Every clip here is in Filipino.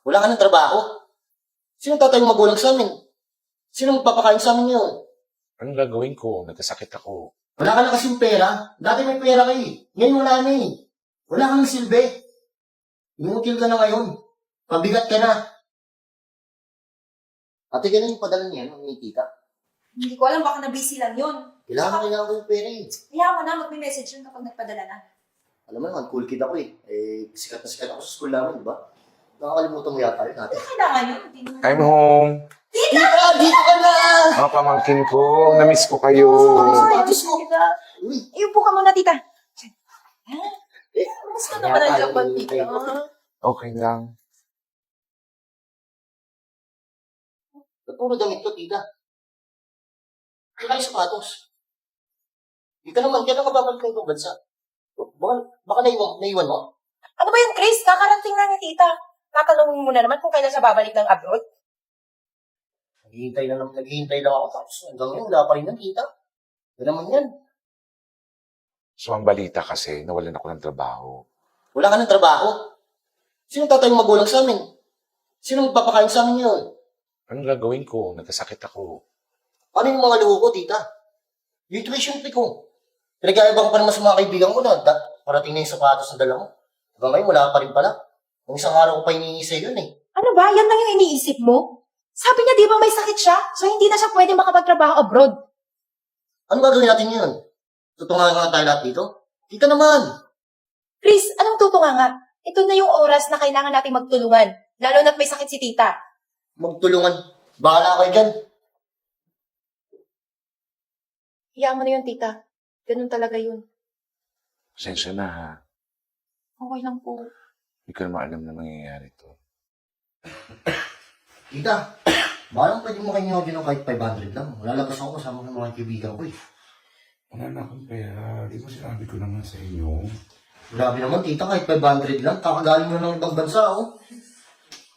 Wala ka ng trabaho. Sino tatayong magulang sa amin? Sino magpapakain sa amin yun? Anong gagawin ko? Nagkasakit ako. Wala ka na kasing pera. Dati may pera ka eh. Ngayon wala na eh. Wala kang silbi. Inutil ka na ngayon. Pabigat ka na. Ate, ganun yung padala niya, no? Ni tita. Hindi ko alam, baka na-busy lang yun. Kailangan ko yung pera eh. Kaya mo na, magme-message yun kapag nagpadala na. Alam mo naman, cool kid ako eh. Sikat na sikat ako sa school namin, di ba? Nakakalimutan mo yata rin natin. Hindi kailangan yun. Hindi naman. I'm home. Tita! Dito ka na! Mga pamangkin ko. Namiss ko kayo. Sapatos mo! Uy! Iupo ka muna, tita. Eh, Gusto naman ang laban, tita. Okay lang. Ba't puro damit ko, tita? Wala yung sapatos. Di ka naman, kailan ka babalik ng ibang bansa? Baka naiwan mo? Ano ba yan, Chris? Kakarating na ni tita. Tatanungin mo na naman kung kailan siya babalik ng abroad. Naghihintay lang ako tapos hanggang ngayon, wala pa rin ng tita. Yan naman yan. So, ang balita kasi, nawalan ako ng trabaho. Wala ka ng trabaho. Sino tatayong magulang sa amin? Sino magpapakain sa amin yun? Anong gagawin ko? Nagkasakit ako. Ano yung mga luho ko, tita? Yung tuition fee ko. Pinag-aibang pa naman sa mga kaibigan ko na parating na yung sapatos na dala mo. Hanggang ngayon, wala pa rin pala. Ang isang araw ko pa iniisay yun eh. Ano ba? Yan lang yung iniisip mo? Sabi niya, di ba may sakit siya? So, hindi na siya pwede makapagtrabaho abroad. Ano gagawin natin yun? Tutungan nga tayo lahat dito? Tita naman! Chris, anong tutunga nga? Ito na yung oras na kailangan natin magtulungan. Lalo na't may sakit si tita. Magtulungan. Bahala kayo dyan. Hiyaan mo na yun, tita. Ganun talaga yun. Pasensya na ha. Okay lang po. Hindi ko naman alam na mangyayari to. Tita, baka pwede mo kayo din ng kahit 500 lang. Lalabas ako kasama ng mga kaibigan ko eh. Wala na akong pera. Di ba sinabi ko naman sa inyo? Grabe naman tita, kahit 500 lang. Kakagaling mo ng ibang bansa oh.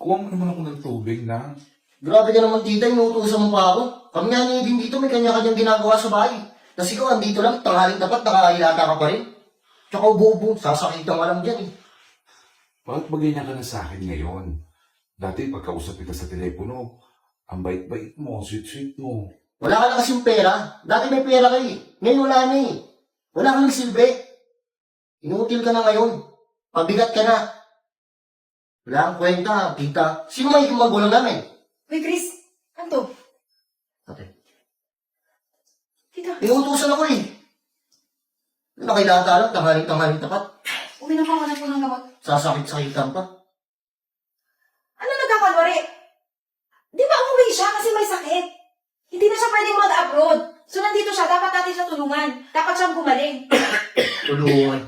Kuha mo naman ako ng tubig na. Grabe ka naman tita, inuutosan mo pa ako. Kami nga ni din dito, may kanya-kanyang ginagawa sa bahay. Tapos ikaw, andito lang, tanghaling dapat, nakahilata ka pa rin. Tsaka ubo-ubo, sasakitan ka lang dyan eh. Bakit ba ganyan ka na sa akin ngayon? Dati pagkausap kita sa telepono, ang bait-bait mo, sweet-sweet mo. Wala ka na kasing pera. Dati may pera ka eh. Ngayon wala na eh. Wala kang silbi. Inutil ka na ngayon. Pabigat ka na. Wala kang kwenta, tita. Sino may magulang namin? Uy, Chris. Ano to? Okay. Tita, Inuutosan ako eh. Nakilata lang, tanghaling tapat. uminom ka muna po ng gamot. Sasakit-sakitan pa. Ano nagkakalwari? Di ba umuwi siya kasi may sakit? Hindi na siya pwedeng mag-abroad. So nandito siya, dapat natin siya tulungan. Dapat siyang gumaling. Tulungan.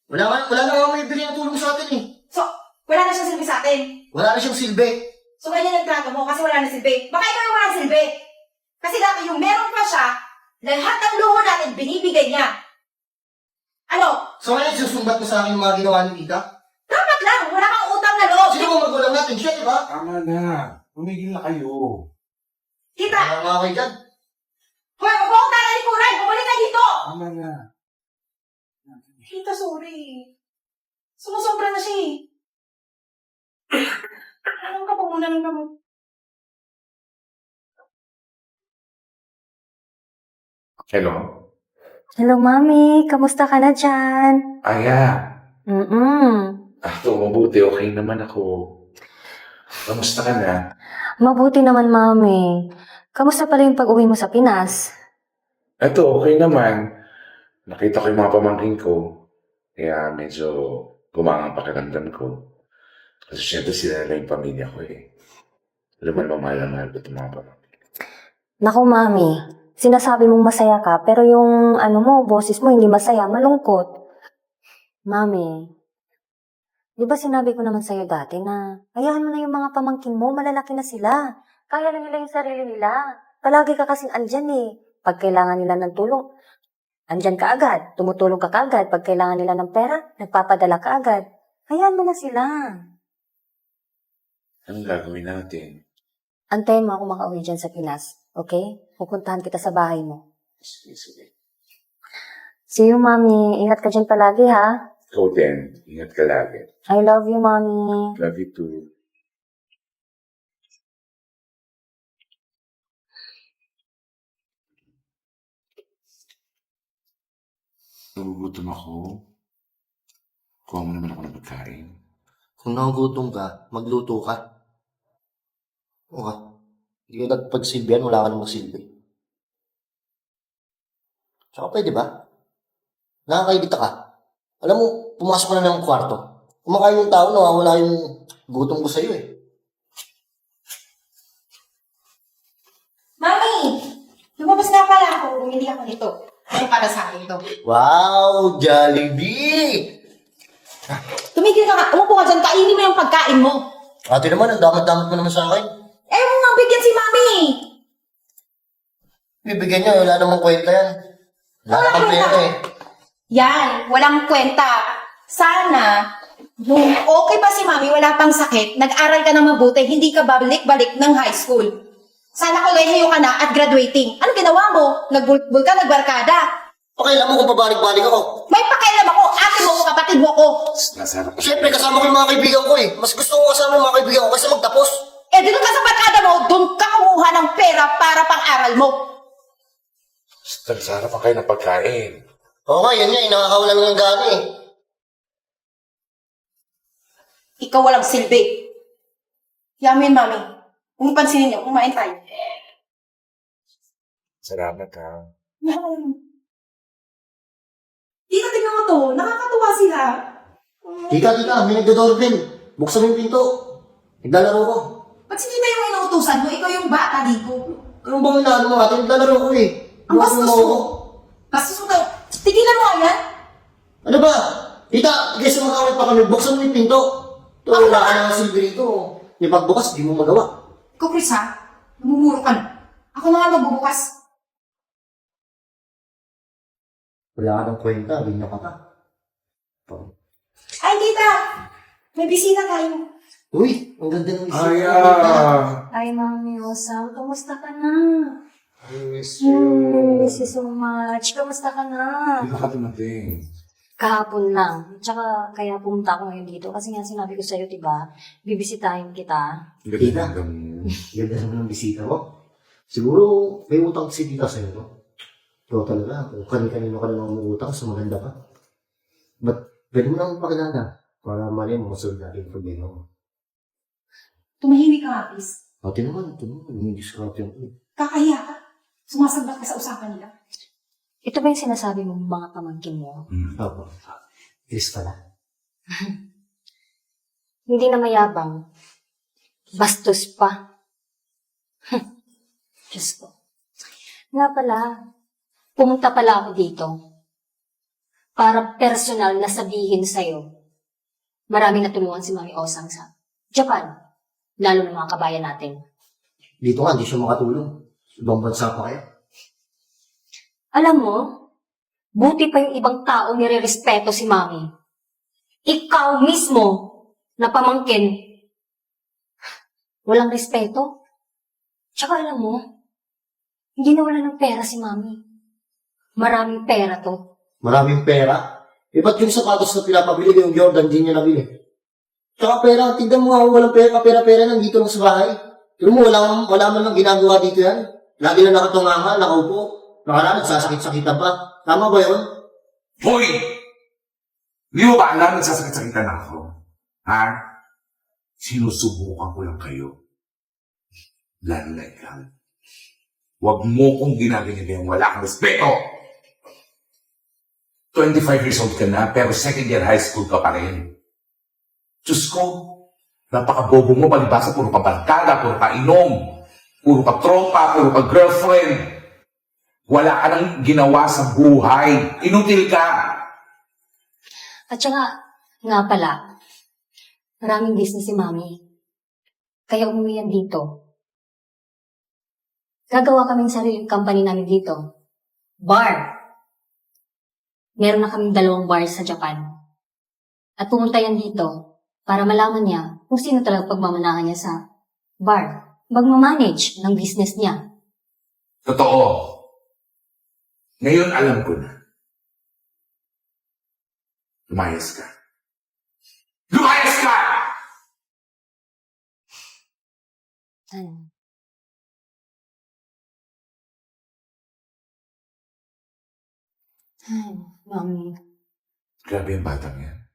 Wala na nga may bili ng tulong sa atin eh. So, wala na siyang silbi sa atin. Wala na siyang silbi. So ganyan ang trato mo kasi wala na silbi. Baka ikaw yung walang silbi. Kasi dati yung meron pa siya, lahat ng luho natin binibigay niya. Ano? So ngayon, susumbat mo sa akin yung mga ginawa ni tita? Dapat lang, wala kang utang na loob. Sino mo magulang natin? Siya, di ba? Tama na. Tumigil na kayo. Tita, Wala nga kayo dyan. hoy, wag mo akong talalikuran. Bumalik ka dito. Tama na. Tita, sorry. Sumusobra na siya eh. Anong ka pa muna ng gamot? Hello? Hello, Mami. Kamusta ka na dyan? Aya. Mm-mm. Mabuti. Okay naman ako. Kamusta ka na? Mabuti naman, Mami. Kamusta pala yung pag-uwi mo sa Pinas? Okay naman. Nakita ko yung mga pamangkin ko. Kaya medyo gumangang pakiramdam ko. Kasi syempre sila na yung pamilya ko eh. Alam mo naman, mahal na mahal ko itong mga pamangkin. Naku, Mami. Sinasabi mong masaya ka, pero yung boses mo hindi masaya, malungkot. Mami, di ba sinabi ko naman sa'yo dati na hayaan mo na yung mga pamangkin mo, malalaki na sila. Kaya na nila yung sarili nila. Palagi ka kasing andyan eh. Pag kailangan nila ng tulong, andyan ka agad. Tumutulong ka kaagad. Pag kailangan nila ng pera, nagpapadala ka agad. Hayaan mo na sila. Anong gagawin natin? Antayin mo ako makauwi dyan sa Pinas. Okay? Pupuntahan kita sa bahay mo. Sige. See you, Mami. Ingat ka dyan palagi, ha? Ikaw din. Ingat ka lagi. I love you, Mami. Love you too. Nagugutom ako. Kuha mo naman ako ng pagkain. Kung nagugutom ka, magluto ka. Okay. Hindi ka nagpagsilbihan, wala ka namang silbi. Tsaka pwede ba? Nakakaibita ka. Alam mo, pumasok ka na ng kwarto. Kumakain yung tao, nawawala yung gutom ko sa'yo eh. Mami! Lumabas na pala ako. Bumili ako nito. Ay, para sa akin ito. Wow! Jollibee! Tumigil ka nga. Umupo ka dyan. Kainin mo yung pagkain mo. Ate naman, ang damat-damat mo naman sa akin. Eh, mo nga bigyan si Mami. Bibigyan niya, wala namang kwenta yan. Wala kang pera eh. Yan. Walang kwenta. Sana, nung okay pa si Mami, wala pang sakit, nag-aral ka ng mabuti, hindi ka babalik-balik ng high school. Sana kolehiyo ka na at graduating. Ano ginawa mo? Nagbulbul ka, nagbarkada. Pakialam mo kung pabalik-balik ako. May pakialam ako, ate mo ako, kapatid mo ako. Nasarap ka. Siyempre, kasama ko yung mga kaibigan ko eh. Mas gusto ko kasama yung mga kaibigan ko kaysa magtapos. Eh, doon ka sa barkada mo, doon ka kumuha ng pera para pang-aral mo. Nagsarap kayo ng pagkain. Oo nga, yan nga, nakakawalan ng gana eh. Ikaw walang silbi. Yamin, Mami. Kung pansinin niyo, kumain tayo. Salamat ha. Tita, tingnan mo to. Nakakatuwa sila. Tika, may nagdo-doorbell. Buksan mo yung pinto. Naglalaro ko. Ba't si tita yung inuutusan mo? Ikaw yung bata, Digo. Anong bang inaano mo ate? Naglalaro ko eh. Ang Iwasan bastos mo mo. ako. Bastos mo tayo. Tigilan mo nga yan. Ano ba? Tita, guys, mag-away pa kami. Buksan mo yung pinto. Ito, Ako wala ba? ka na ng silbi rito. Yung pagbukas, di mo magawa. Ikaw, Chris, ha? Namumuro ka na. Ako na nga magbubukas. Wala ka ng kwenta, ganyan ka pa. Ay, tita. May bisita tayo. Uy, ang ganda ng isip. Ay, Mami Osam, kamusta ka na? I miss Miss you so much. Kamusta ka na? Hindi ka dumating. Kahapon lang. Tsaka kaya pumunta ako ngayon dito. Kasi nga sinabi ko sa'yo, diba? Bibisitahin kita. Ganda ng Ganda naman ng bisita mo. Siguro, may utang si tita sa'yo, no? Ikaw talaga, kung kani-kanino ka na umutang, mas maganda ka. But, pwede mo lang pakilala para mali mo masunod natin yung problema mo. Tumahimik ka nga, please. Ate naman, ito naman, hindi discount yan. Kakahiya ka. Sumasagbat ka sa usapan nila. Ito ba yung sinasabi mong mga pamangkin mo? Opo. Chris pala. Hindi na mayabang. Bastos pa. Diyos ko. Nga pala, pumunta pala ako dito para personal na sabihin sa'yo. Maraming natulungan si Mami Osang sa Japan, lalo ng mga kabayan natin. Dito nga, hindi siya makatulong. Ibang bansa pa kaya. Alam mo, buti pa yung ibang tao nire-respeto si Mami. Ikaw mismo na pamangkin, walang respeto. Tsaka alam mo, hindi na wala ng pera si Mami. Maraming pera to. Maraming pera. Eh, ba't yung sapatos na pinapabili ko yung Jordan, di niya nabili? Tsaka pera, tignan mo nga kung walang pera, pera-pera nandito lang sa bahay. Tignan mo, wala man lang ginagawa dito yan. Lagi na nakatunganga, nakaupo. Nakaraan, nagsasakit-sakitan pa. Tama ba yun? Hoy! Di mo ba alam nagsasakit-sakitan na ako? Ha? Sinusubukan ko lang kayo. Lalo na ikaw. Huwag mo kong ginaganyan yung wala kang respeto. 25 years old ka na, pero second year high school ka pa rin. Diyos ko, napakabobo mo, palibasa, puro ka barkada, puro ka inom, puro ka tropa, puro ka girlfriend. Wala ka nang ginawa sa buhay. Inutil ka. At saka, nga pala, maraming business si Mami. Kaya umuwi yan dito. Gagawa kaming sariling company namin dito. Bar. Meron na kaming 2 bars sa Japan. At pumunta yan dito para malaman niya kung sino talaga pagmamanahan niya sa bar. Magmamanage ng business niya. Totoo. Ngayon alam ko na. Lumayas ka. Lumayas ka! Ano? Ay, Mami. Grabe yung batang yan.